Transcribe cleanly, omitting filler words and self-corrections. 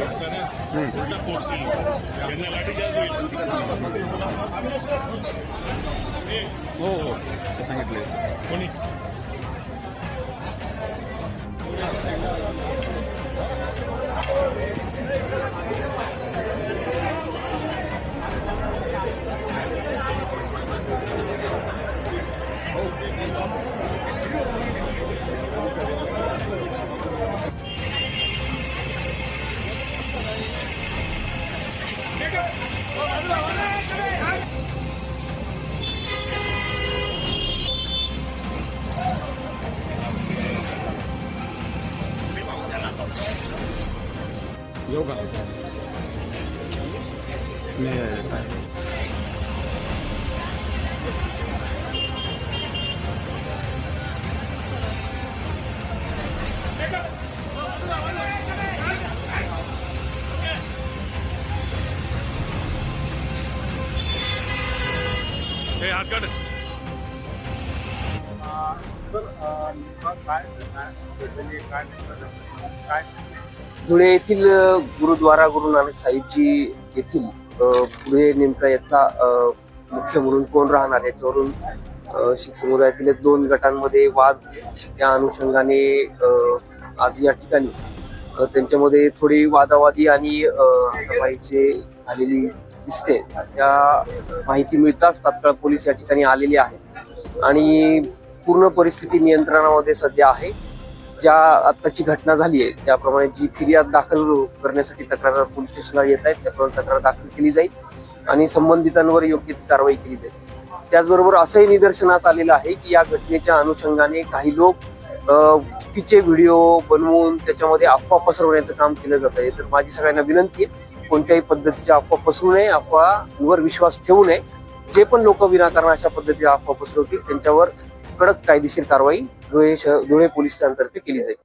उलटा फोर्स येईल यांना लाठीचार्ज होईल. हो हो ते सांगितले. कोणी येऊ का मी काय हे हात काढ. धुळे येथील गुरुद्वारा गुरु नानक साहिबजी येथील पुढे नेमका यातला मुख्य म्हणून कोण राहणार याच्यावरून शीख समुदायातील 2 गटांमध्ये वाद, त्या अनुषंगाने आज या ठिकाणी त्यांच्यामध्ये थोडी वादावादी आणि हातापायीची झालेली दिसते. त्या माहिती मिळताच तात्काळ पोलीस या ठिकाणी आलेले आहेत आणि पूर्ण परिस्थिती नियंत्रणामध्ये सध्या आहे. ज्या आत्ताची घटना झाली आहे त्याप्रमाणे जी फिर्याद दाखल करण्यासाठी तक्रारदार पोलीस स्टेशनला येत आहेत त्याप्रमाणे तक्रार दाखल केली जाईल आणि संबंधितांवर योग्य ती कारवाई केली जाईल. त्याचबरोबर असंही निदर्शनास आलेलं आहे की या घटनेच्या अनुषंगाने काही लोक चुकीचे व्हिडिओ बनवून त्याच्यामध्ये अफवा पसरवण्याचं काम केलं जात आहे. तर माझी सगळ्यांना विनंती आहे, कोणत्याही पद्धतीच्या अफवा पसरू नये, अफवांवर विश्वास ठेवू नये. जे पण लोक विनाकारण अशा पद्धतीच्या अफवा पसरवतील त्यांच्यावर कडक कायदेशीर कारवाई धुळे पोलीस स्टेशनतर्फे केली जाईल.